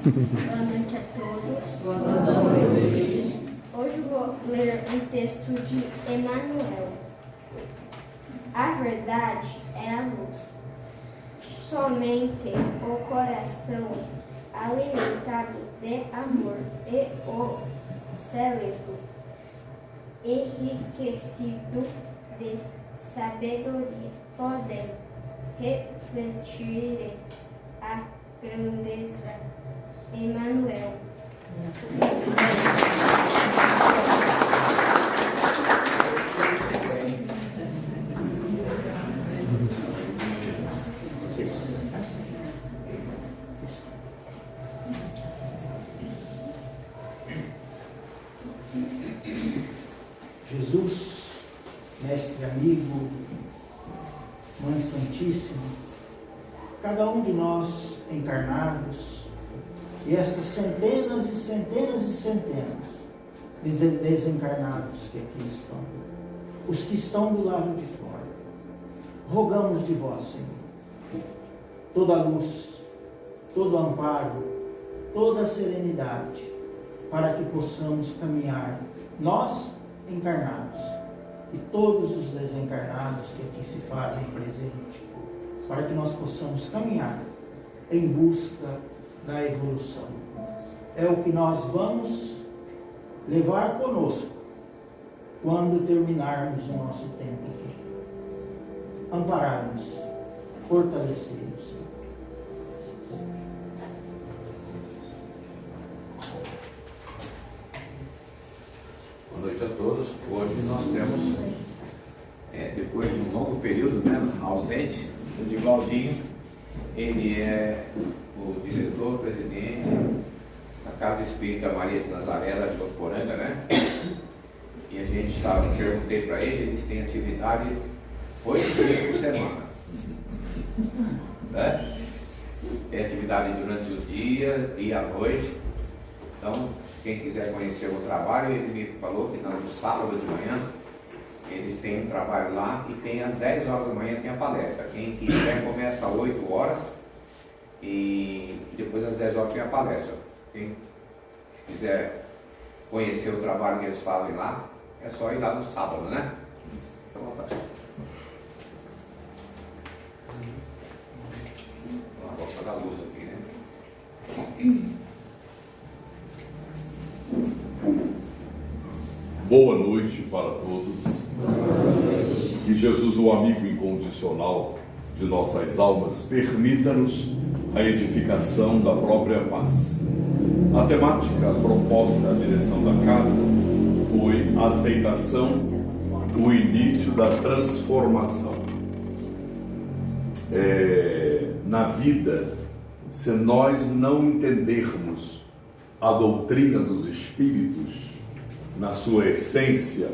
Boa noite a todos. Boa noite. Hoje vou ler um texto de Emmanuel. A verdade é a luz. Somente o coração alimentado de amor e o cérebro enriquecido de sabedoria podem refletir a grandeza. Emmanuel. Jesus, mestre amigo, Mãe Santíssima, cada um de nós encarnados, e estas centenas e centenas e centenas de desencarnados que aqui estão, os que estão do lado de fora, rogamos de vós, Senhor, toda a luz, todo o amparo, toda a serenidade, para que possamos caminhar, nós encarnados, e todos os desencarnados que aqui se fazem presente, para que nós possamos caminhar em busca da evolução. É o que nós vamos levar conosco quando terminarmos o nosso tempo aqui. Amparar-nos, fortalecer-nos. Boa noite a todos. Hoje nós temos, depois de um longo período, ausente, o Divaldinho. Ele é o diretor, presidente da Casa Espírita Maria de Nazaré, lá de Votuporanga, E a gente perguntei para ele, eles têm atividade 8 dias por semana. Tem atividade durante o dia e à noite. Então, quem quiser conhecer o trabalho, ele me falou que no sábado de manhã eles têm um trabalho lá e tem às 10 horas da manhã tem a palestra. Quem quiser começa às 8 horas e depois às 10 horas tem a palestra. Quem quiser conhecer o trabalho que eles fazem lá, é só ir lá no sábado, Fica à vontade. Vou apagar a luz aqui, Boa noite para todos. Que Jesus, o amigo incondicional de nossas almas, permita-nos a edificação da própria paz. A temática proposta à direção da casa foi a aceitação, o início da transformação. Na vida, se nós não entendermos a doutrina dos Espíritos, na sua essência,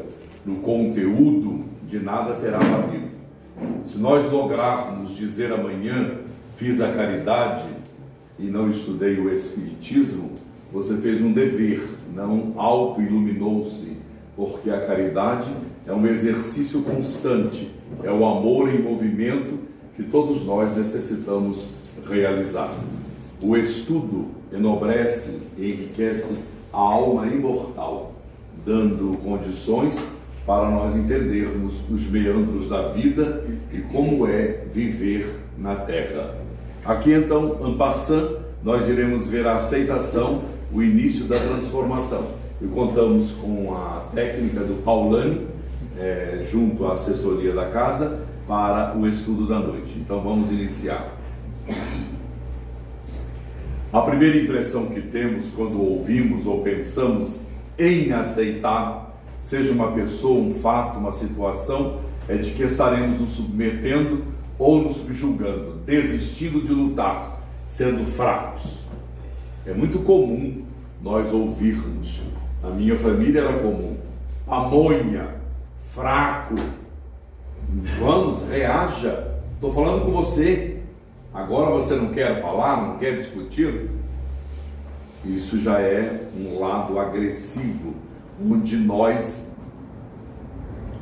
no conteúdo, de nada terá valido. Se nós lograrmos dizer amanhã, fiz a caridade e não estudei o Espiritismo, você fez um dever, não auto-iluminou-se, porque a caridade é um exercício constante, é o amor em movimento que todos nós necessitamos realizar. O estudo enobrece e enriquece a alma imortal, dando condições para nós entendermos os meandros da vida e como é viver na Terra. Aqui então, en passant, nós iremos ver a aceitação, o início da transformação. E contamos com a técnica do Paulani, junto à assessoria da casa, para o estudo da noite. Então vamos iniciar. A primeira impressão que temos quando ouvimos ou pensamos em aceitar, seja uma pessoa, um fato, uma situação, é de que estaremos nos submetendo ou nos subjugando, desistindo de lutar, sendo fracos. É muito comum nós ouvirmos, na minha família era comum, pamonha, fraco, vamos, reaja, estou falando com você, agora você não quer falar, não quer discutir? Isso já é um lado agressivo, onde nós,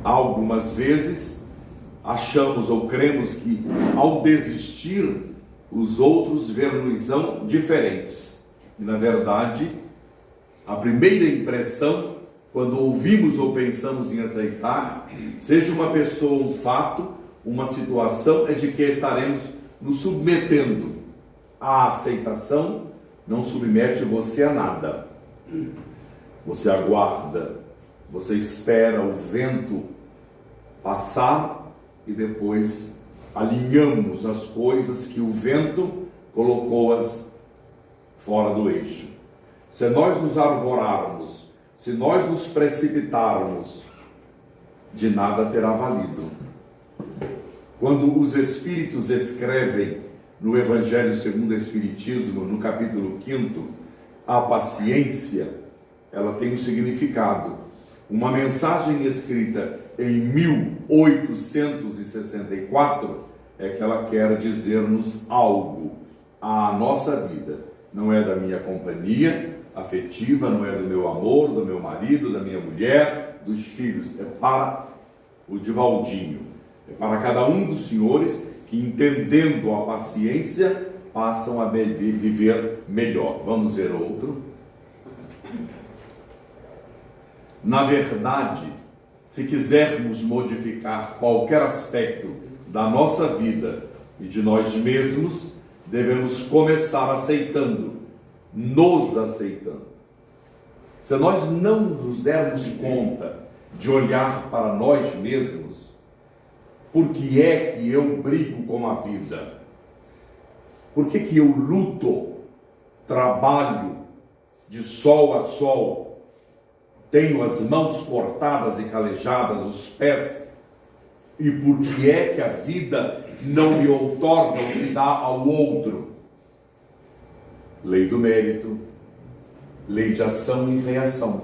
algumas vezes, achamos ou cremos que, ao desistir, os outros ver-nos-ão diferentes. E, na verdade, a primeira impressão, quando ouvimos ou pensamos em aceitar, seja uma pessoa, um fato, uma situação, é de que estaremos nos submetendo. A aceitação não submete você a nada. Você aguarda, você espera o vento passar e depois alinhamos as coisas que o vento colocou-as fora do eixo. Se nós nos arvorarmos, se nós nos precipitarmos, de nada terá valido. Quando os Espíritos escrevem no Evangelho segundo o Espiritismo, no capítulo 5, a paciência, ela tem um significado. Uma mensagem escrita em 1864 é que ela quer dizer-nos algo. A nossa vida não é da minha companhia afetiva, não é do meu amor, do meu marido, da minha mulher, dos filhos. É para o Divaldinho, é para cada um dos senhores que, entendendo a paciência, passam a viver melhor. Vamos ver outro. Na verdade, se quisermos modificar qualquer aspecto da nossa vida e de nós mesmos, devemos começar aceitando, nos aceitando. Se nós não nos dermos conta de olhar para nós mesmos, por que é que eu brigo com a vida? Por que que eu luto, trabalho de sol a sol, tenho as mãos cortadas e calejadas, os pés? E por que é que a vida não me outorga o que dá ao outro? Lei do mérito, lei de ação e reação.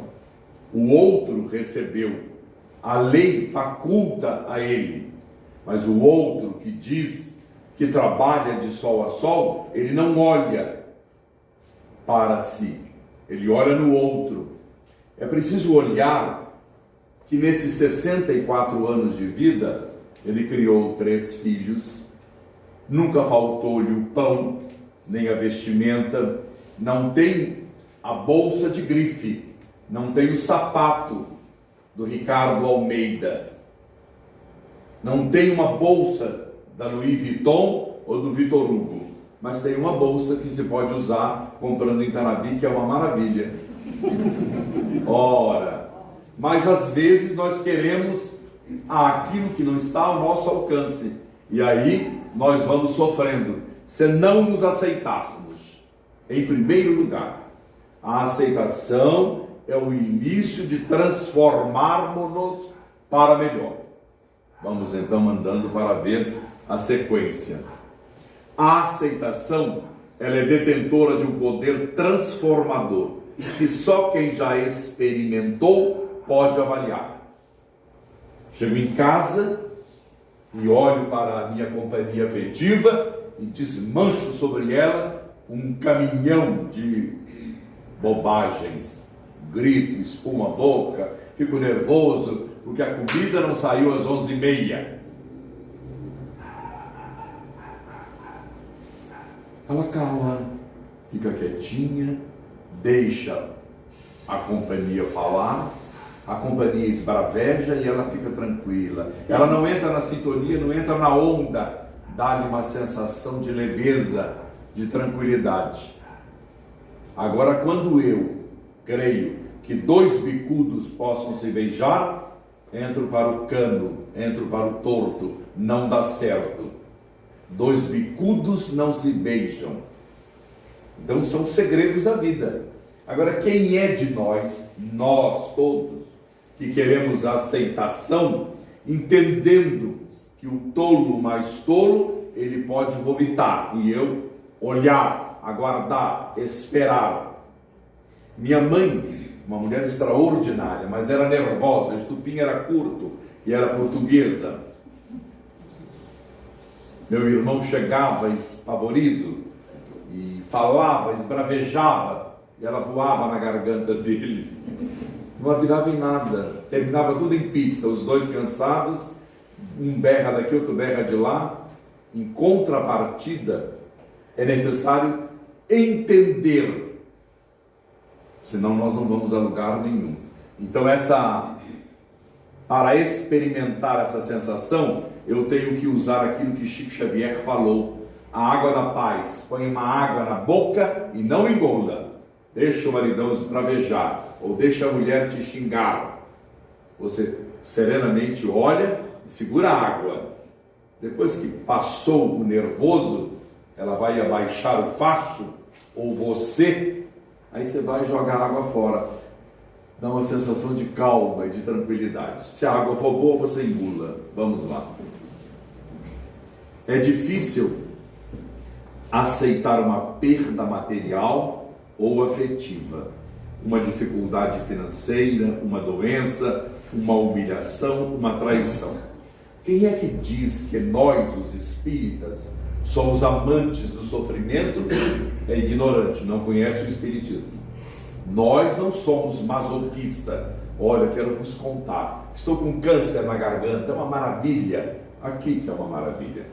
O outro recebeu, a lei faculta a ele, mas o outro que diz que trabalha de sol a sol, ele não olha para si, ele olha no outro. É preciso olhar que nesses 64 anos de vida, ele criou 3 filhos, nunca faltou-lhe o pão, nem a vestimenta, não tem a bolsa de grife, não tem o sapato do Ricardo Almeida, não tem uma bolsa da Louis Vuitton ou do Vitor Hugo, mas tem uma bolsa que se pode usar comprando em Tanabi, que é uma maravilha. Ora, mas às vezes nós queremos aquilo que não está ao nosso alcance, e aí nós vamos sofrendo, se não nos aceitarmos. Em primeiro lugar, a aceitação é o início de transformarmos-nos para melhor. Vamos então andando para ver a sequência. A aceitação, ela é detentora de um poder transformador, que só quem já experimentou pode avaliar. Chego em casa e olho para a minha companhia afetiva e desmancho sobre ela um caminhão de bobagens. Grito, espumo a boca, fico nervoso porque a comida não saiu às 11h30. Ela cala, fica quietinha, deixa a companhia falar, a companhia esbraveja e ela fica tranquila. Ela não entra na sintonia, não entra na onda, dá-lhe uma sensação de leveza, de tranquilidade. Agora, quando eu creio que 2 bicudos possam se beijar, entro para o cano, entro para o torto, não dá certo. 2 bicudos não se beijam. Então são segredos da vida. Agora, quem é de nós todos, que queremos a aceitação, entendendo que o tolo mais tolo, ele pode vomitar, e eu olhar, aguardar, esperar. Minha mãe, uma mulher extraordinária, mas era nervosa, o estupim era curto e era portuguesa. Meu irmão chegava espavorido e falava, esbravejava, e ela voava na garganta dele. Não virava em nada, terminava tudo em pizza, os dois cansados, um berra daqui, outro berra de lá. Em contrapartida, é necessário entender senão nós não vamos a lugar nenhum. Então para experimentar essa sensação, eu tenho que usar aquilo que Chico Xavier falou, a água da paz. Põe uma água na boca e não engula. Deixa o maridão esbravejar, ou deixa a mulher te xingar. Você serenamente olha e segura a água. Depois que passou o nervoso, ela vai abaixar o facho, ou você, aí você vai jogar a água fora. Dá uma sensação de calma e de tranquilidade. Se a água for boa, você engula. Vamos lá. É difícil aceitar uma perda material ou afetiva, uma dificuldade financeira, uma doença, uma humilhação, uma traição. Quem é que diz que nós, os espíritas, somos amantes do sofrimento? É ignorante, não conhece o espiritismo. Nós não somos masoquistas. Olha, quero vos contar, estou com câncer na garganta, é uma maravilha. Aqui que é uma maravilha.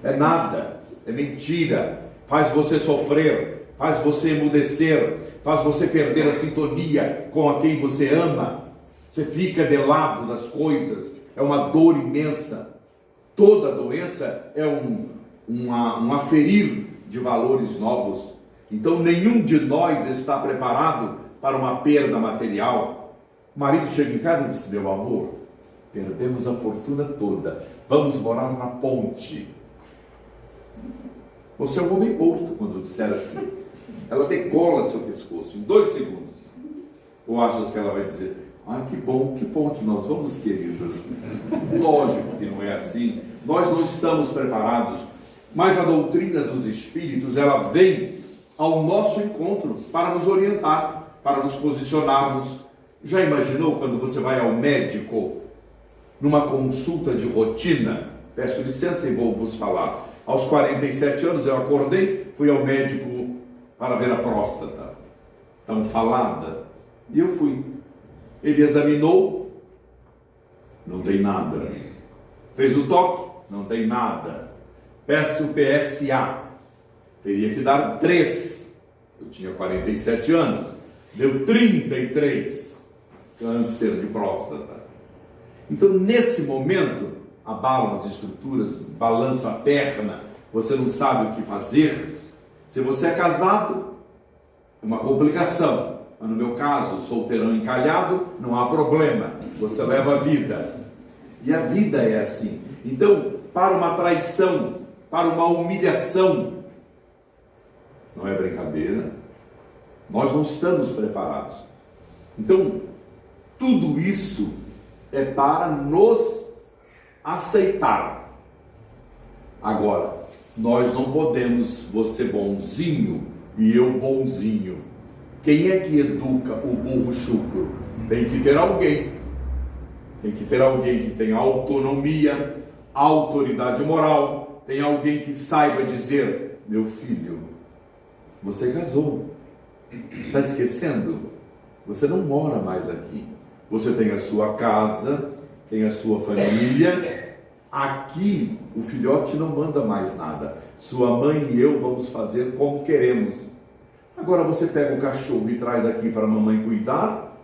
É nada, é mentira. Faz você sofrer, faz você emudecer, faz você perder a sintonia com a quem você ama. Você fica de lado das coisas, é uma dor imensa. Toda doença é um aferir de valores novos. Então nenhum de nós está preparado para uma perda material. O marido chega em casa e diz: meu amor, perdemos a fortuna toda, vamos morar na ponte. Você é um homem morto quando disser assim. Ela decola seu pescoço em 2 segundos. Ou achas que ela vai dizer: ai, que bom, que ponte nós vamos, queridos? Lógico que não é assim. Nós não estamos preparados. Mas a doutrina dos espíritos, ela vem ao nosso encontro para nos orientar, para nos posicionarmos. Já imaginou quando você vai ao médico numa consulta de rotina? Peço licença e vou vos falar. Aos 47 anos eu acordei, fui ao médico para ver a próstata, tão falada, e eu fui. Ele examinou, não tem nada. Fez o toque, não tem nada. Peça o PSA, teria que dar 3. Eu tinha 47 anos, deu 33, câncer de próstata. Então, nesse momento, abalam as estruturas, balançam a perna, você não sabe o que fazer. Se você é casado, é uma complicação. Mas no meu caso, solteirão encalhado, não há problema, você leva a vida. E a vida é assim. Então, para uma traição, para uma humilhação, não é brincadeira, nós não estamos preparados. Então, tudo isso é para nos aceitar. Agora, nós não podemos, você bonzinho e eu bonzinho. Quem é que educa o burro chucro? Tem que ter alguém. Tem que ter alguém que tenha autonomia, autoridade moral. Tem alguém que saiba dizer: meu filho, você casou. Está esquecendo? Você não mora mais aqui. Você tem a sua casa, tem a sua família. Aqui o filhote não manda mais nada. Sua mãe e eu vamos fazer como queremos. Agora você pega o cachorro e traz aqui para a mamãe cuidar?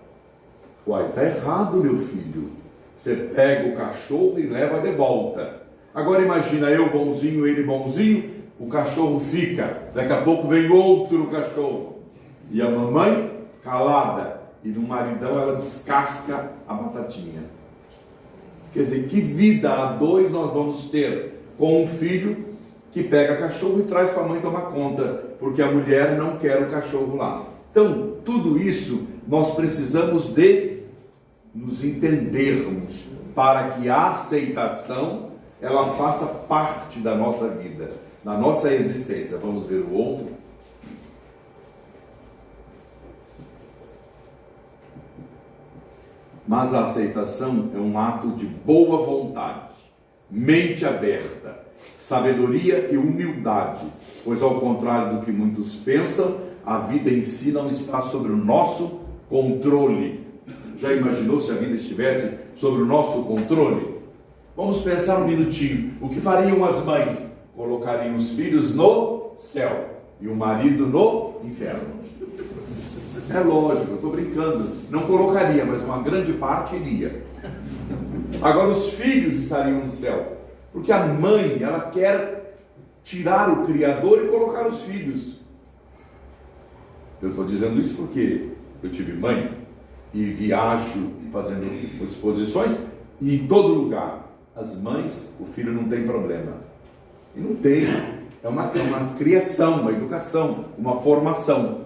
Uai, está errado, meu filho. Você pega o cachorro e leva de volta. Agora imagina eu bonzinho, ele bonzinho, o cachorro fica. Daqui a pouco vem outro cachorro. E a mamãe calada. E no maridão ela descasca a batatinha. Quer dizer, que vida a dois nós vamos ter com um filho que pega cachorro e traz para a mãe tomar conta, porque a mulher não quer o cachorro lá. Então, tudo isso nós precisamos de nos entendermos para que a aceitação ela faça parte da nossa vida, da nossa existência. Vamos ver o outro. Mas a aceitação é um ato de boa vontade, mente aberta, sabedoria e humildade, pois ao contrário do que muitos pensam, a vida em si não está sob o nosso controle. Já imaginou se a vida estivesse sob o nosso controle? Vamos pensar um minutinho. O que fariam as mães? Colocariam os filhos no céu e o marido no inferno. É lógico, eu estou brincando. Não colocaria, mas uma grande parte iria. Agora os filhos estariam no céu. Porque a mãe, ela quer tirar o Criador e colocar os filhos. Eu estou dizendo isso porque eu tive mãe e viajo fazendo exposições e em todo lugar. As mães, o filho não tem problema. E não tem. É uma criação, uma educação, uma formação.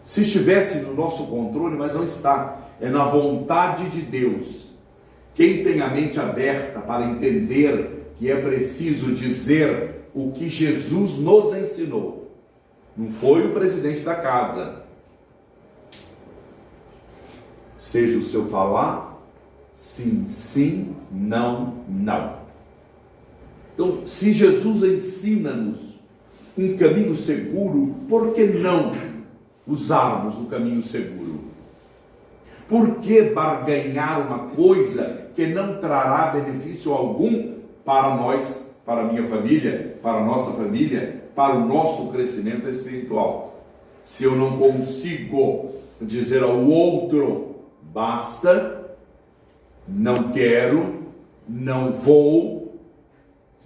Se estivesse no nosso controle, mas não está. É na vontade de Deus. Quem tem a mente aberta para entender que é preciso dizer o que Jesus nos ensinou. Não foi o presidente da casa. Seja o seu falar, sim, sim, não, não. Então, se Jesus ensina-nos um caminho seguro, por que não usarmos o caminho seguro? Por que barganhar uma coisa que não trará benefício algum para nós, para a minha família, para a nossa família, para o nosso crescimento espiritual? Se eu não consigo dizer ao outro, basta, não quero, não vou,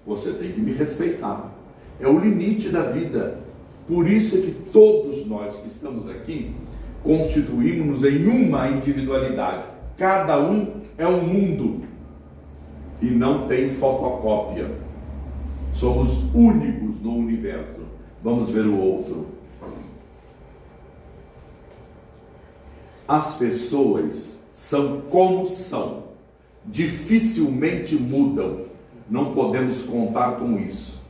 você tem que me respeitar. É o limite da vida. Por isso é que todos nós que estamos aqui constituímos-nos em uma individualidade. Cada um é um mundo e não tem fotocópia. Somos únicos no universo. Vamos ver o outro. As pessoas são como são. Dificilmente mudam. Não podemos contar com isso.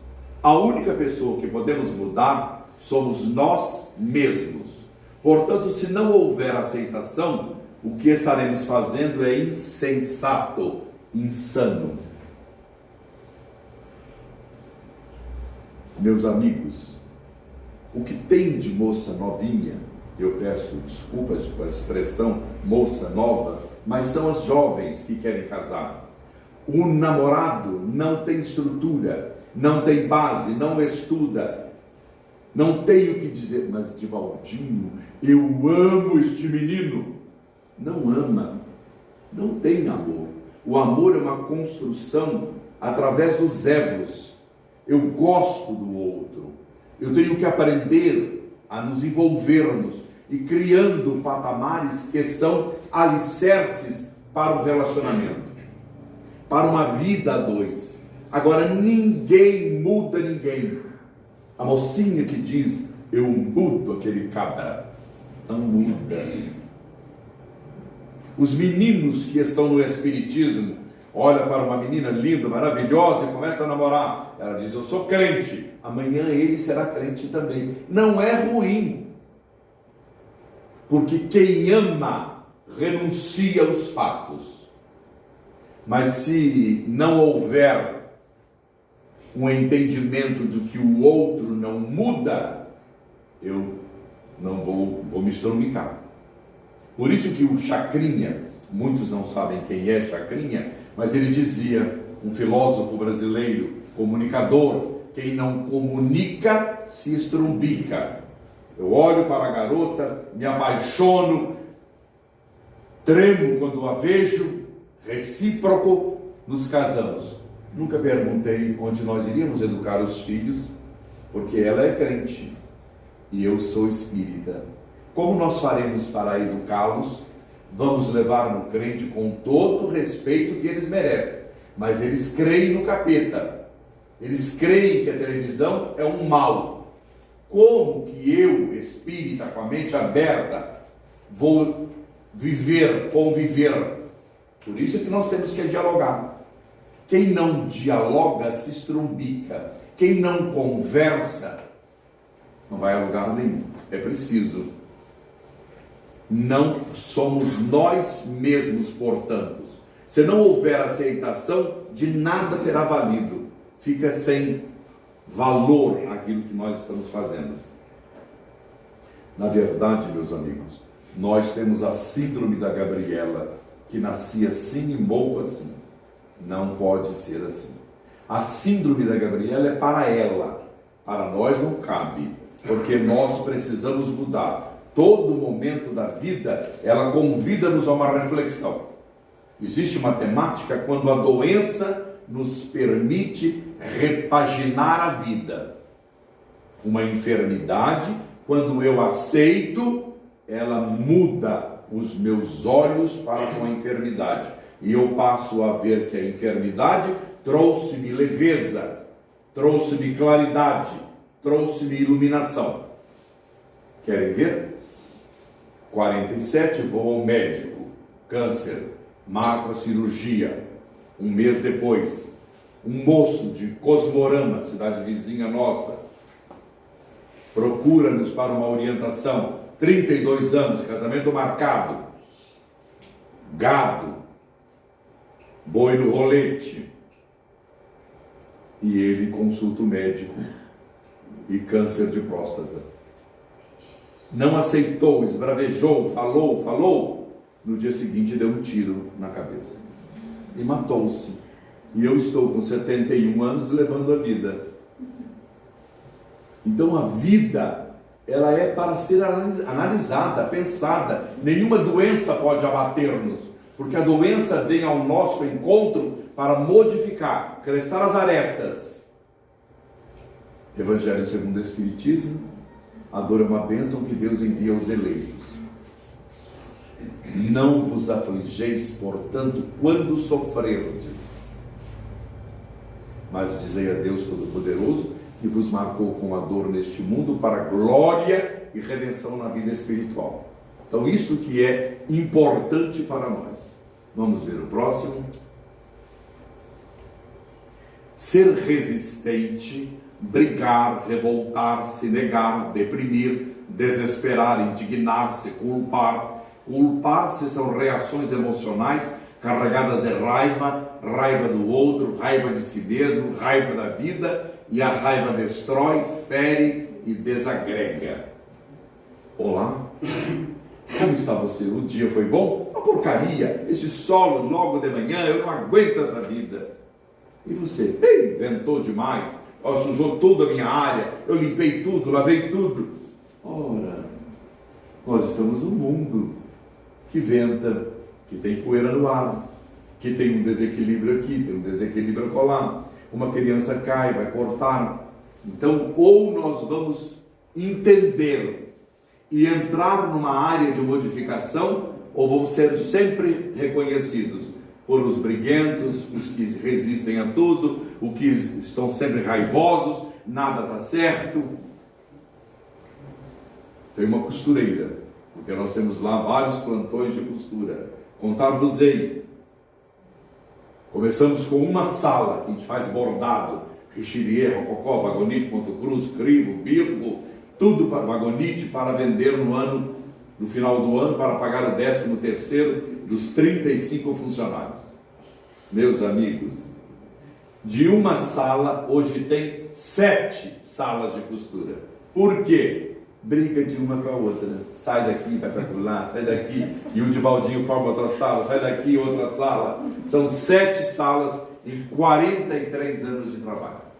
A única pessoa que podemos mudar somos nós mesmos. Portanto, se não houver aceitação, o que estaremos fazendo é insensato, insano. Meus amigos, o que tem de moça novinha, eu peço desculpas pela expressão moça nova, mas são as jovens que querem casar. O namorado não tem estrutura, não tem base, não estuda, não tem o que dizer, mas Divaldinho, eu amo este menino. Não ama, não tem amor. O amor é uma construção através dos egos. Eu gosto do outro, eu tenho que aprender a nos envolvermos e criando patamares que são alicerces para o relacionamento, para uma vida a dois. Agora ninguém muda ninguém. A mocinha que diz, eu mudo aquele cabra, não muda. Os meninos que estão no espiritismo, olha para uma menina linda, maravilhosa e começa a namorar. Ela diz, eu sou crente. Amanhã ele será crente também. Não é ruim. Porque quem ama renuncia aos fatos. Mas se não houver um entendimento de que o outro não muda, eu não vou me estrumicar. Por isso que o Chacrinha, muitos não sabem quem é Chacrinha, mas ele dizia, um filósofo brasileiro, comunicador, quem não comunica se estrumbica. Eu olho para a garota, me apaixono, tremo quando a vejo, recíproco, nos casamos. Nunca perguntei onde nós iríamos educar os filhos, porque ela é crente e eu sou espírita. Como nós faremos para educá-los? Vamos levar no crente com todo o respeito que eles merecem, mas eles creem no capeta, eles creem que a televisão é um mal. Como que eu, espírita, com a mente aberta, vou conviver? Por isso que nós temos que dialogar. Quem não dialoga se estrumbica. Quem não conversa não vai a lugar nenhum. É preciso. Não somos nós mesmos, portanto. Se não houver aceitação, de nada terá valido. Fica sem valor aquilo que nós estamos fazendo. Na verdade, meus amigos, nós temos a síndrome da Gabriela, que nascia assim e morre assim. Não pode ser assim. A síndrome da Gabriela é para ela. Para nós não cabe. Porque nós precisamos mudar. Todo momento da vida, ela convida-nos a uma reflexão. Existe uma temática quando a doença nos permite repaginar a vida. Uma enfermidade, quando eu aceito, ela muda os meus olhos para com a enfermidade. E eu passo a ver que a enfermidade trouxe-me leveza, trouxe-me claridade, trouxe-me iluminação. Querem ver? 47, vou ao médico, câncer, marco a cirurgia. Um mês depois, um moço de Cosmorama, cidade vizinha nossa, procura-nos para uma orientação. 32 anos, casamento marcado, gado, boi no rolete. E ele consulta o médico e câncer de próstata. Não aceitou, esbravejou, falou. No dia seguinte deu um tiro na cabeça e matou-se. E eu estou com 71 anos levando a vida. Então a vida, ela é para ser analisada, pensada. Nenhuma doença pode abater-nos, porque a doença vem ao nosso encontro para modificar, crestar as arestas. Evangelho segundo o Espiritismo: a dor é uma bênção que Deus envia aos eleitos. Não vos afligeis, portanto, quando sofrerdes, mas dizei a Deus Todo-Poderoso, que vos marcou com a dor neste mundo para glória e redenção na vida espiritual. Então, isto que é importante para nós. Vamos ver o próximo. Ser resistente, brigar, revoltar-se, negar, deprimir, desesperar, indignar-se, culpar. Culpar-se são reações emocionais carregadas de raiva, raiva do outro, raiva de si mesmo, raiva da vida, e a raiva destrói, fere e desagrega. Olá, como está você? O dia foi bom? Uma porcaria, esse sol logo de manhã, eu não aguento essa vida. E você? Ei, ventou demais, sujou toda a minha área, eu limpei tudo, lavei tudo. Ora, nós estamos num mundo que venta, que tem poeira no ar, que tem um desequilíbrio aqui, tem um desequilíbrio acolá. Uma criança cai, vai cortar. Então, ou nós vamos entender e entrar numa área de modificação, ou vamos ser sempre reconhecidos por os briguentos, os que resistem a tudo, os que são sempre raivosos, nada está certo. Tem uma costureira, porque nós temos lá vários plantões de costura. Contar-vos-ei. Começamos com uma sala que a gente faz bordado, Richelieu, Rococó, Vagonite, Ponto Cruz, Crivo, Bilbo, tudo para Vagonite, para vender no final do ano, para pagar o 13º dos 35 funcionários. Meus amigos, de uma sala, hoje tem 7 salas de costura. Por quê? Briga de uma com a outra. Sai daqui, vai para lá, sai daqui, e o Divaldinho forma outra sala, sai daqui, outra sala. São 7 salas em 43 anos de trabalho.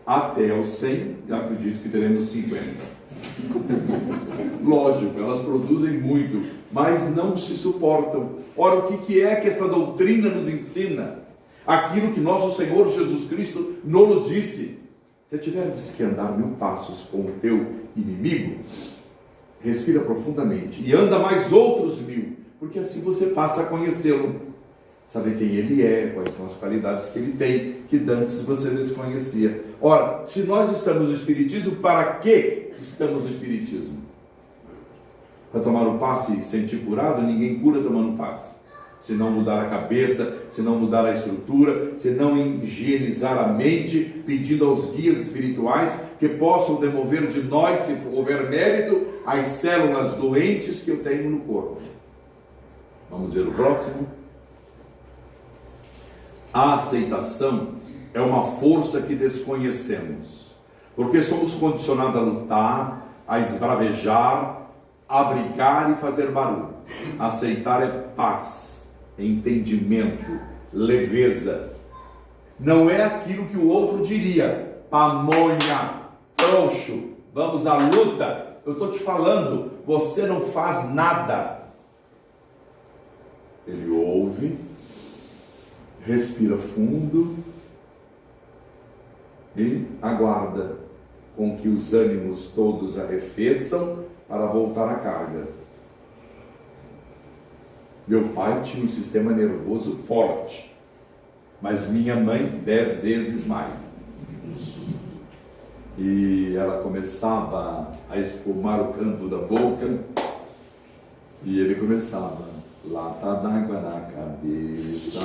Até aos 100, eu acredito que teremos 50. Lógico, elas produzem muito, mas não se suportam. Ora, o que é que esta doutrina nos ensina? Aquilo que nosso Senhor Jesus Cristo nos disse: se tiveres que andar 1000 passos com o teu inimigo, respira profundamente e anda mais outros 1000, porque assim você passa a conhecê-lo, saber quem ele é, quais são as qualidades que ele tem, que antes você desconhecia. Ora, se nós estamos no Espiritismo, para que estamos no Espiritismo? Para tomar o passe e sentir curado? Ninguém cura tomando passe. Se não mudar a cabeça, se não mudar a estrutura, se não higienizar a mente, pedindo aos guias espirituais que possam demover de nós, se houver mérito, as células doentes que eu tenho no corpo. Vamos ver o próximo. A aceitação é uma força que desconhecemos, porque somos condicionados a lutar, a esbravejar, a brigar e fazer barulho. Aceitar é paz, entendimento, leveza. Não é aquilo que o outro diria: pamonha, frouxo, vamos à luta, Eu estou te falando, você não faz nada. Ele ouve, respira fundo e aguarda com que os ânimos todos arrefeçam para voltar à carga. Meu pai tinha um sistema nervoso forte, mas minha mãe 10 vezes mais. E ela começava a espumar o canto da boca e ele começava: lata d'água na cabeça,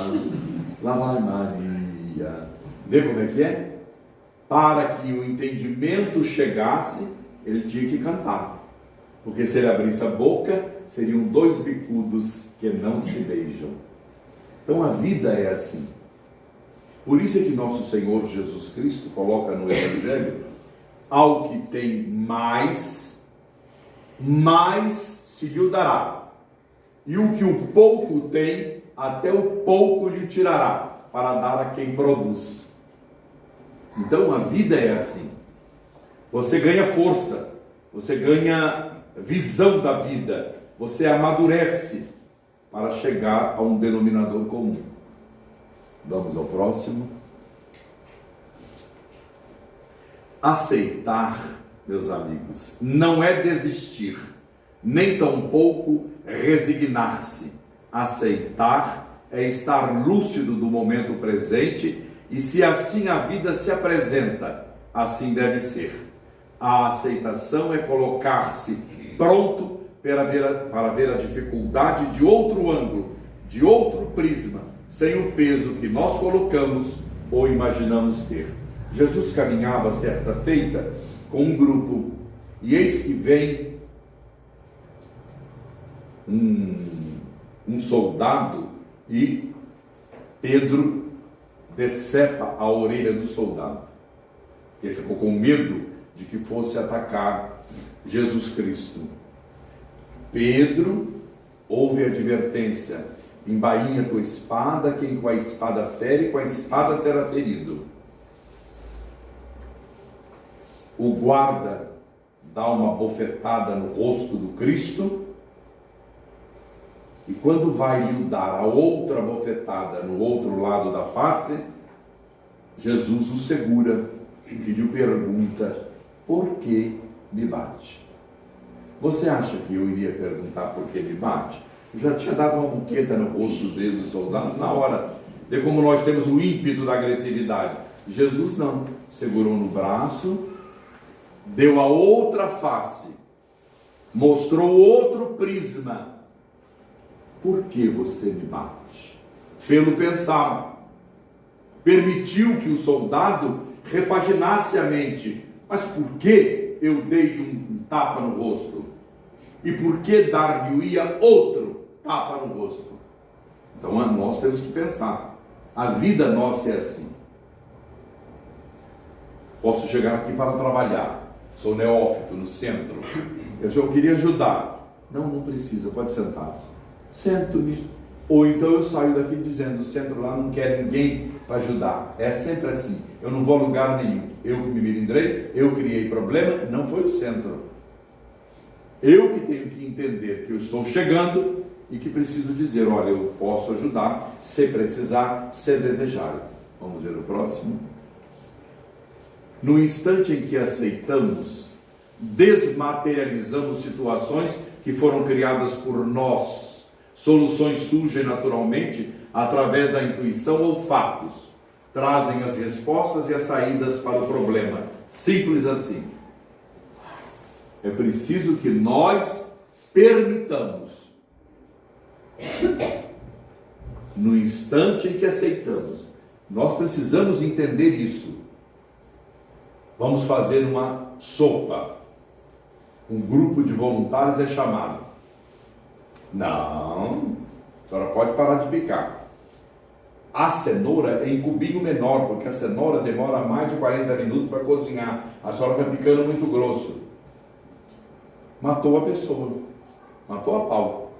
lá vai Maria. Vê como é que é? Para que o entendimento chegasse, ele tinha que cantar. Porque se ele abrisse a boca, seriam 2 bicudos que não se beijam. Então a vida é assim. Por isso é que nosso Senhor Jesus Cristo coloca no Evangelho: ao que tem mais se lhe dará. E o que o pouco tem, até o pouco lhe tirará, para dar a quem produz. Então a vida é assim. Você ganha força, você ganha visão da vida, você amadurece para chegar a um denominador comum. Vamos ao próximo. Aceitar, meus amigos, não é desistir, nem tampouco resignar-se. Aceitar é estar lúcido do momento presente, e se assim a vida se apresenta, assim deve ser. A aceitação é colocar-se pronto para ver a dificuldade de outro ângulo, de outro prisma, sem o peso que nós colocamos ou imaginamos ter. Jesus caminhava certa feita com um grupo, e eis que vem um soldado, e Pedro decepa a orelha do soldado. Ele ficou com medo de que fosse atacar Jesus Cristo. Pedro ouve a advertência: embainha tua espada, quem com a espada fere, com a espada será ferido. O guarda dá uma bofetada no rosto do Cristo, e quando vai lhe dar a outra bofetada no outro lado da face, Jesus o segura e lhe pergunta: por que me bate? Você acha que eu iria perguntar por que me bate? Eu já tinha dado uma buqueta no rosto dele, do soldado, na hora. Vê como nós temos o ímpeto da agressividade. Jesus não, segurou no braço, deu a outra face, mostrou outro prisma. Por que você me bate? Fê-lo pensar. Permitiu que o soldado repaginasse a mente. Mas por que eu dei um tapa no rosto? E por que dar-lhe-ia outro tapa no rosto? Então nós temos que pensar. A vida nossa é assim. Posso chegar aqui para trabalhar. Sou neófito no centro. Eu queria ajudar. Não precisa, pode sentar. Sento-me. Ou então eu saio daqui dizendo: o centro lá não quer ninguém para ajudar. É sempre assim. Eu não vou a lugar nenhum. Eu que me melindrei, eu criei problema, não foi o centro. Eu que tenho que entender que eu estou chegando e que preciso dizer: olha, eu posso ajudar, se precisar, se desejar. Vamos ver o próximo. No instante em que aceitamos, desmaterializamos situações que foram criadas por nós. Soluções surgem naturalmente através da intuição ou fatos. Trazem as respostas e as saídas para o problema. Simples assim. É preciso que nós permitamos. No instante em que aceitamos, nós precisamos entender isso. Vamos fazer uma sopa. Um grupo de voluntários é chamado. Não, a senhora pode parar de picar. A cenoura é em cubinho menor, porque a cenoura demora mais de 40 minutos para cozinhar. A senhora está picando muito grosso. Matou a pessoa. Matou a pau.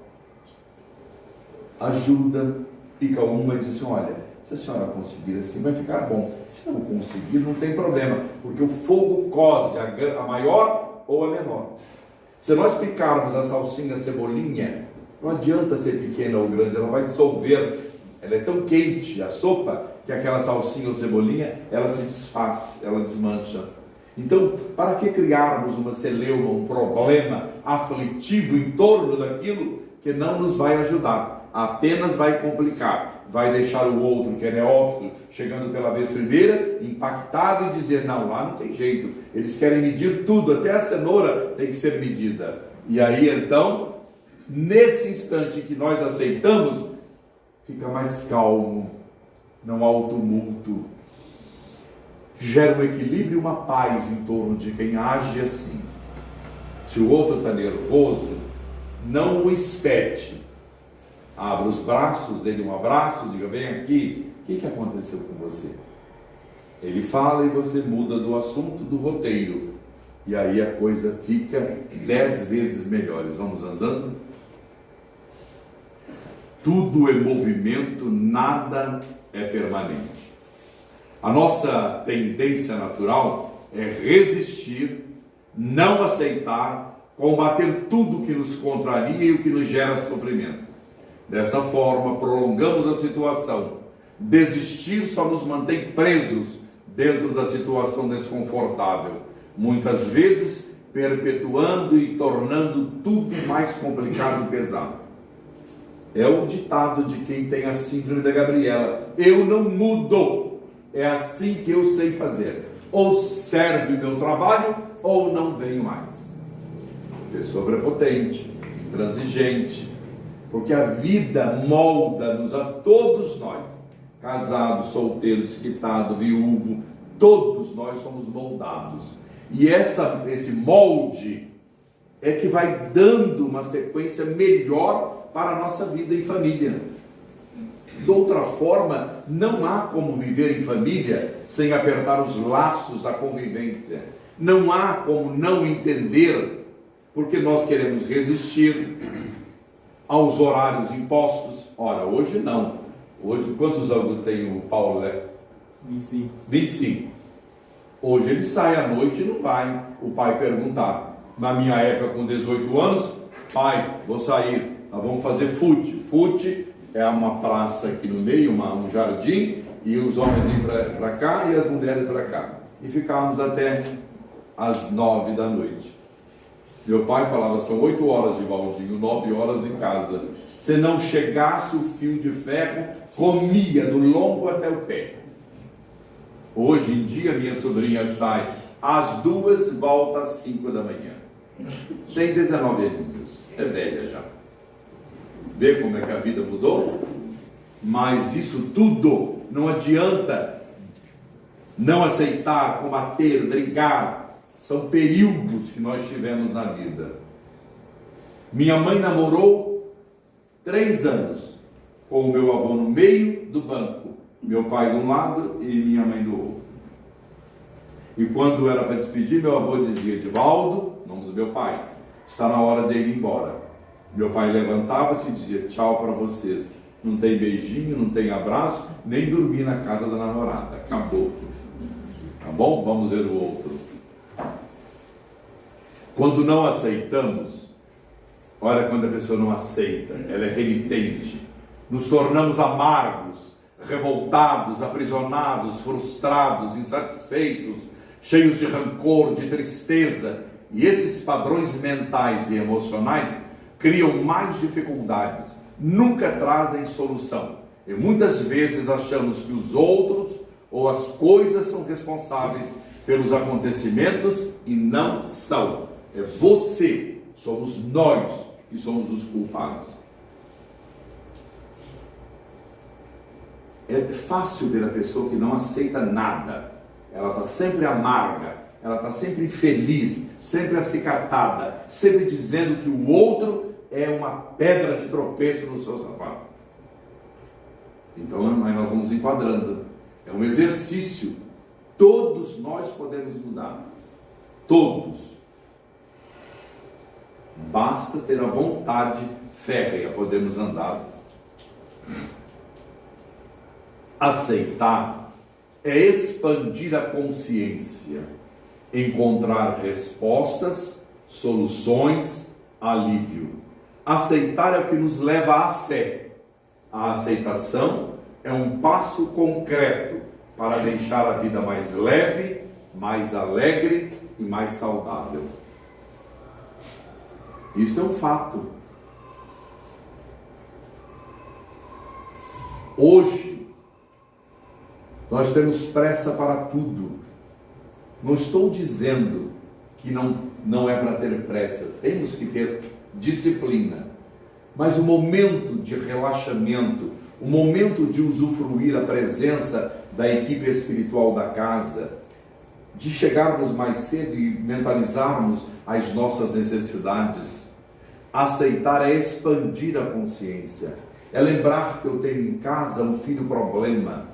Ajuda, pica uma e diz assim: olha, se a senhora conseguir assim, vai ficar bom. Se não conseguir, não tem problema, porque o fogo cose a maior ou a menor. Se nós picarmos a salsinha, a cebolinha, não adianta ser pequena ou grande, ela vai dissolver. Ela é tão quente, a sopa, que aquela salsinha ou cebolinha, ela se desfaz, ela desmancha. Então, para que criarmos uma celeuma, um problema aflitivo em torno daquilo que não nos vai ajudar, apenas vai complicar, vai deixar o outro, que é neófito, chegando pela vez primeira, impactado e dizer, não, lá não tem jeito, eles querem medir tudo, até a cenoura tem que ser medida. E aí, então, nesse instante que nós aceitamos, fica mais calmo, não há o tumulto, gera um equilíbrio e uma paz em torno de quem age assim. Se o outro está nervoso, não o espete, abra os braços, dê-lhe um abraço, diga, vem aqui, o que aconteceu com você? Ele fala e você muda do assunto, do roteiro, e aí a coisa fica 10 vezes melhor. Vamos andando? Tudo é movimento, nada é permanente. A nossa tendência natural é resistir, não aceitar, combater tudo que nos contraria e o que nos gera sofrimento. Dessa forma, prolongamos a situação. Desistir só nos mantém presos dentro da situação desconfortável, muitas vezes perpetuando e tornando tudo mais complicado e pesado. É o ditado de quem tem a síndrome da Gabriela: eu não mudo. É assim que eu sei fazer. Ou serve o meu trabalho, ou não venho mais. Pessoa prepotente, intransigente, porque a vida molda-nos a todos nós. Casado, solteiro, desquitado, viúvo, todos nós somos moldados. E esse molde é que vai dando uma sequência melhor para a nossa vida em família. De outra forma, não há como viver em família sem apertar os laços da convivência. Não há como não entender, porque nós queremos resistir aos horários impostos. Ora, hoje não. Hoje, quantos anos tem o Paulo? 25. 25. Hoje ele sai à noite e não vai o pai perguntar. Na minha época, com 18 anos, pai, vou sair, nós vamos fazer fute. Fute é uma praça aqui no meio, um jardim, e os homens vêm para cá e as mulheres para cá. E ficávamos até às 9 da noite. Meu pai falava, são 8 horas de baldinho, 9 horas em casa. Se não chegasse o fio de ferro, comia do lombo até o pé. Hoje em dia, minha sobrinha sai às 2 e volta às 5 da manhã. Tem 19 anos, é velha já. Vê como é que a vida mudou? Mas isso tudo não adianta não aceitar, combater, brigar. São períodos que nós tivemos na vida. Minha mãe namorou 3 anos com o meu avô no meio do banco. Meu pai de um lado e minha mãe do outro. E quando era para despedir, meu avô dizia, Edivaldo, nome do meu pai, está na hora dele ir embora. Meu pai levantava-se e dizia, tchau para vocês. Não tem beijinho, não tem abraço, nem dormir na casa da namorada. Acabou. Tá bom? Vamos ver o outro. Quando não aceitamos, olha quando a pessoa não aceita, ela é renitente. Nos tornamos amargos, revoltados, aprisionados, frustrados, insatisfeitos, cheios de rancor, de tristeza. E esses padrões mentais e emocionais criam mais dificuldades, nunca trazem solução. E muitas vezes achamos que os outros ou as coisas são responsáveis pelos acontecimentos e não são. É você, somos nós que somos os culpados. É fácil ver a pessoa que não aceita nada. Ela está sempre amarga, ela está sempre infeliz, sempre acicatada, sempre dizendo que o outro é uma pedra de tropeço no seu sapato. Então nós vamos enquadrando. É um exercício. Todos nós podemos mudar. Todos. Basta ter a vontade férrea, podemos andar. Aceitar é expandir a consciência, encontrar respostas soluções, alívio. Aceitar é o que nos leva à fé. A aceitação é um passo concreto para deixar a vida mais leve, mais alegre e mais saudável. Isso é um fato. Hoje, nós temos pressa para tudo. Não estou dizendo que não é para ter pressa. Temos que ter disciplina. Mas o momento de relaxamento, o momento de usufruir a presença da equipe espiritual da casa, de chegarmos mais cedo e mentalizarmos as nossas necessidades, aceitar é expandir a consciência, é lembrar que eu tenho em casa um filho problema,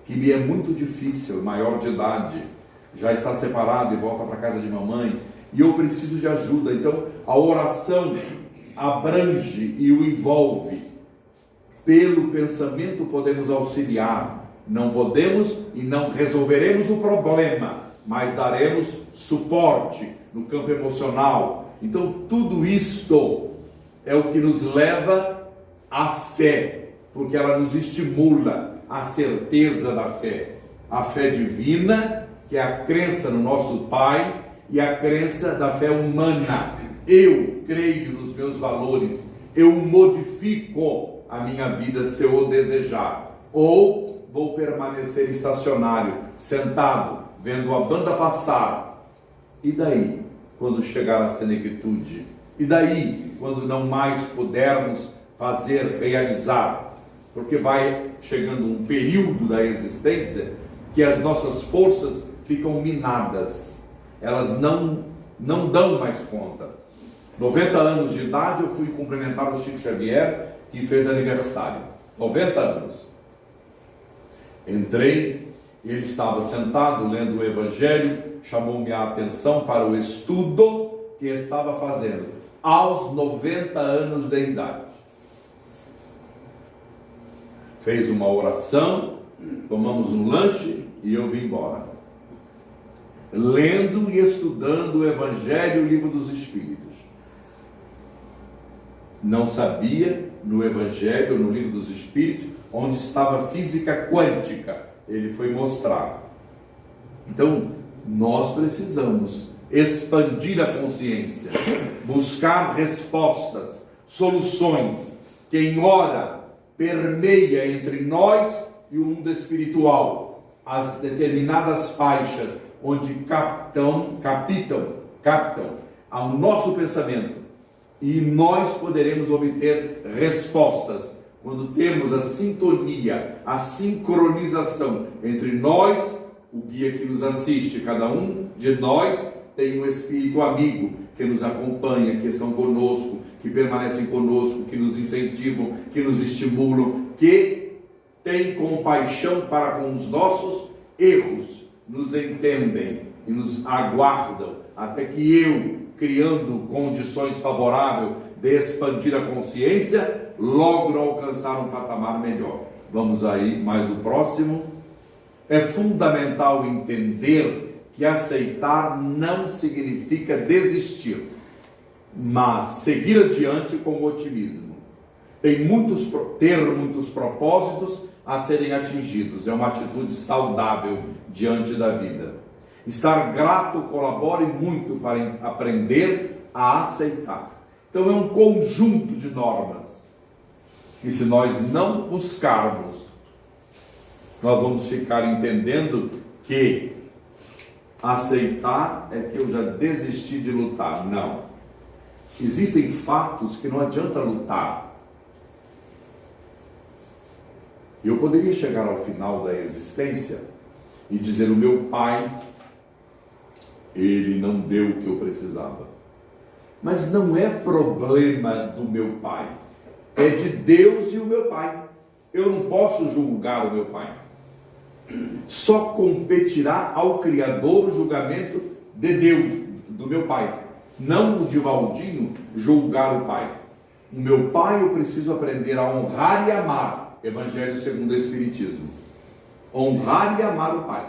que me é muito difícil, maior de idade, já está separado e volta para a casa de mamãe, e eu preciso de ajuda. Então a oração abrange e o envolve. Pelo pensamento podemos auxiliar, não podemos e não resolveremos o problema, mas daremos suporte no campo emocional. Então tudo isto é o que nos leva à fé, porque ela nos estimula a certeza da fé, a fé divina, que é a crença no nosso Pai, e a crença da fé humana. Eu creio nos meus valores, eu modifico a minha vida se eu o desejar, ou vou permanecer estacionário, sentado, vendo a banda passar. E daí, quando chegar a senectude? E daí, quando não mais pudermos fazer, realizar? Porque vai chegando um período da existência que as nossas forças ficam minadas, elas não dão mais conta. 90 anos de idade, eu fui cumprimentar o Chico Xavier, que fez aniversário. 90 anos. Entrei, ele estava sentado lendo o Evangelho, chamou-me a atenção para o estudo que estava fazendo, aos 90 anos de idade. Fez uma oração, tomamos um lanche e eu vim embora. Lendo e estudando o Evangelho e o Livro dos Espíritos. Não sabia no Evangelho, no Livro dos Espíritos, onde estava a física quântica. Ele foi mostrar. Então, nós precisamos expandir a consciência, buscar respostas, soluções, que em hora permeia entre nós e o mundo espiritual, as determinadas faixas onde captam ao nosso pensamento, e nós poderemos obter respostas quando temos a sintonia, a sincronização entre nós, o guia que nos assiste. Cada um de nós tem um espírito amigo que nos acompanha, que estão conosco, que permanecem conosco, que nos incentivam, que nos estimulam, que têm compaixão para com os nossos erros, nos entendem e nos aguardam até que eu, criando condições favoráveis de expandir a consciência, logro alcançar um patamar melhor. Vamos aí, mais o próximo. É fundamental entender que aceitar não significa desistir, mas seguir adiante com otimismo. Ter muitos propósitos a serem atingidos. É uma atitude saudável diante da vida. Estar grato colabore muito para aprender a aceitar. Então é um conjunto de normas que, se nós não buscarmos, nós vamos ficar entendendo que aceitar é que eu já desisti de lutar. Não. Existem fatos que não adianta lutar. Eu poderia chegar ao final da existência e dizer: o meu pai, ele não deu o que eu precisava. Mas não é problema do meu pai, é de Deus e o meu pai. Eu não posso julgar o meu pai. Só competirá ao Criador o julgamento de Deus, do meu pai. Não o de Valdinho julgar o pai. O meu pai eu preciso aprender a honrar e amar. Evangelho segundo o Espiritismo. Honrar e amar o pai.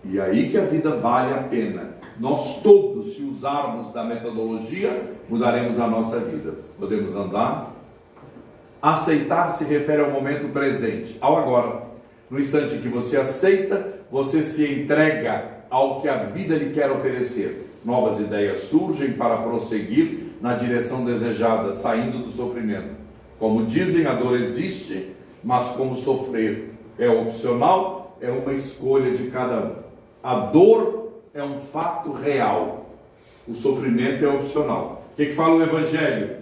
E aí que a vida vale a pena. nós todos, se usarmos da metodologia, mudaremos a nossa vida. Podemos andar. Aceitar se refere ao momento presente, ao agora. No instante que você aceita, você se entrega ao que a vida lhe quer oferecer. Novas ideias surgem para prosseguir na direção desejada, saindo do sofrimento. Como dizem, a dor existe, mas como sofrer é opcional, é uma escolha de cada um. A dor é um fato real, o sofrimento é opcional. O que fala o Evangelho?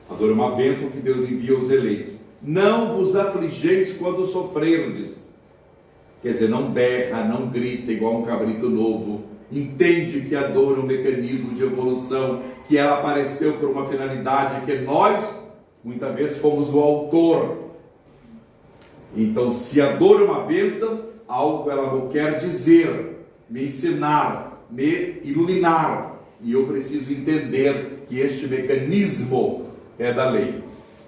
A dor é uma bênção que Deus envia aos eleitos. Não vos afligeis quando sofrerdes. Quer dizer, não berra, não grita igual um cabrito novo. Entende que a dor é um mecanismo de evolução, que ela apareceu por uma finalidade, que nós, muitas vezes, fomos o autor. Então, se a dor é uma bênção, algo ela quer dizer, me ensinar, me iluminar. E eu preciso entender que este mecanismo é da lei.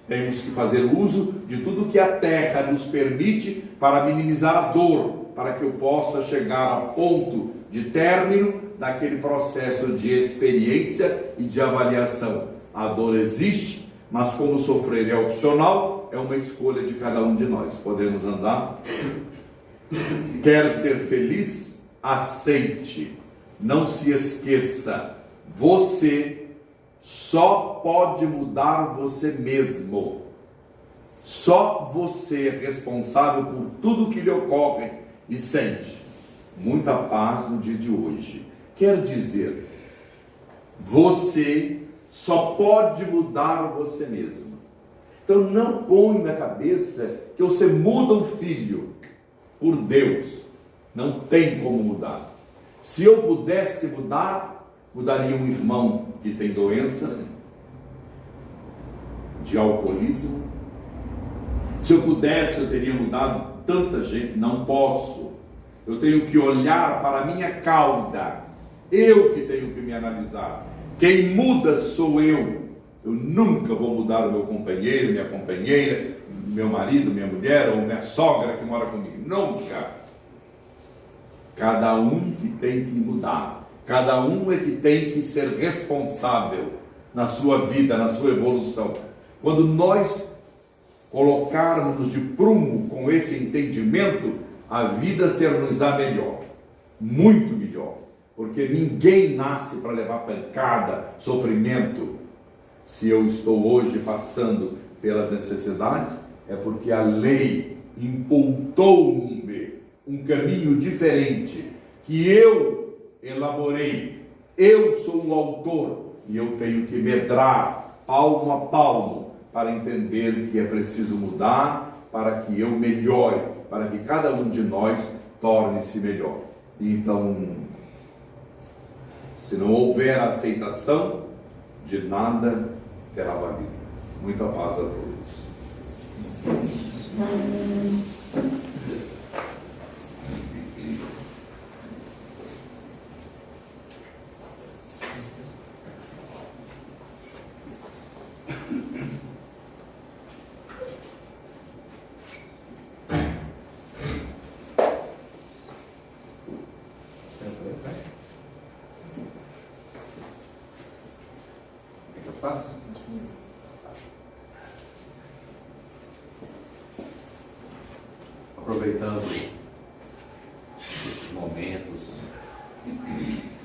Temos que fazer uso de tudo que a terra nos permite para minimizar a dor, para que eu possa chegar ao ponto de término daquele processo de experiência e de avaliação. A dor existe, mas como sofrer é opcional, é uma escolha de cada um de nós. Podemos andar? Quer ser feliz? Aceite. Não se esqueça. Você só pode mudar você mesmo. Só você é responsável por tudo que lhe ocorre e sente. Muita paz no dia de hoje. Quer dizer, você só pode mudar você mesmo. Então não põe na cabeça que você muda um filho por Deus. Não tem como mudar. Se eu pudesse mudar, mudaria um irmão que tem doença de alcoolismo. Se eu pudesse, eu teria mudado tanta gente. Não posso. Eu tenho que olhar para a minha cauda. Eu que tenho que me analisar. Quem muda sou eu. Eu nunca vou mudar o meu companheiro, minha companheira, meu marido, minha mulher, ou minha sogra que mora comigo. Nunca. Cada um que tem que mudar. Cada um é que tem que ser responsável na sua vida, na sua evolução. Quando nós colocarmos de prumo com esse entendimento, a vida ser-nos-á melhor, muito melhor, porque ninguém nasce para levar pancada, sofrimento. Se eu estou hoje passando pelas necessidades, é porque a lei imputou-me um caminho diferente, que eu elaborei. Eu sou o autor e eu tenho que medrar palmo a palmo para entender que é preciso mudar, para que eu melhore, para que cada um de nós torne-se melhor. Então, se não houver aceitação, de nada terá valido. Muita paz a todos. Aproveitando esses momentos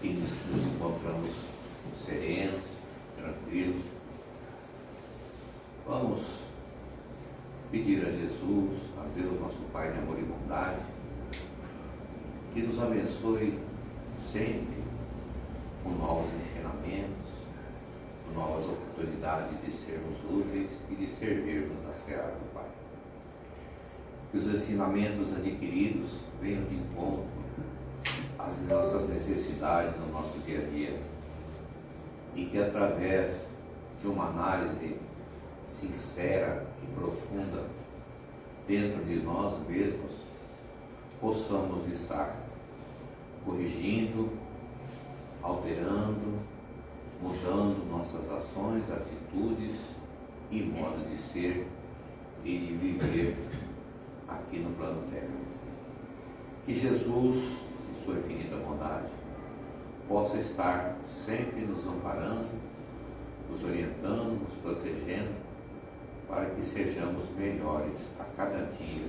que nos encontramos serenos, tranquilos, vamos pedir a Jesus, a Deus, nosso Pai de amor e bondade, que nos abençoe sempre com novos ensinamentos, com novas oportunidades de sermos úteis e de servirmos na seara do Pai. Que os ensinamentos adquiridos venham de encontro às nossas necessidades no nosso dia a dia e que através de uma análise sincera e profunda dentro de nós mesmos possamos estar corrigindo, alterando, mudando nossas ações, atitudes e modo de ser e de viver aqui no plano terreno. Que Jesus, em sua infinita bondade, possa estar sempre nos amparando, nos orientando, nos protegendo, para que sejamos melhores a cada dia.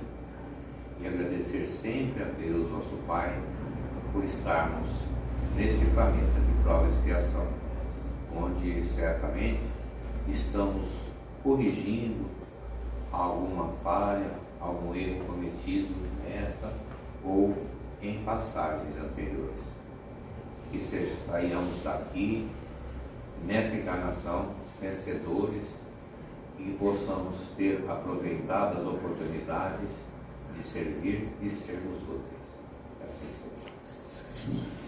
E agradecer sempre a Deus, nosso Pai, por estarmos neste planeta de prova e expiação, onde certamente estamos corrigindo alguma falha, algum erro cometido nesta ou em passagens anteriores. Que saiamos daqui, nesta encarnação, vencedores, e que possamos ter aproveitado as oportunidades de servir e sermos úteis. Assim seja.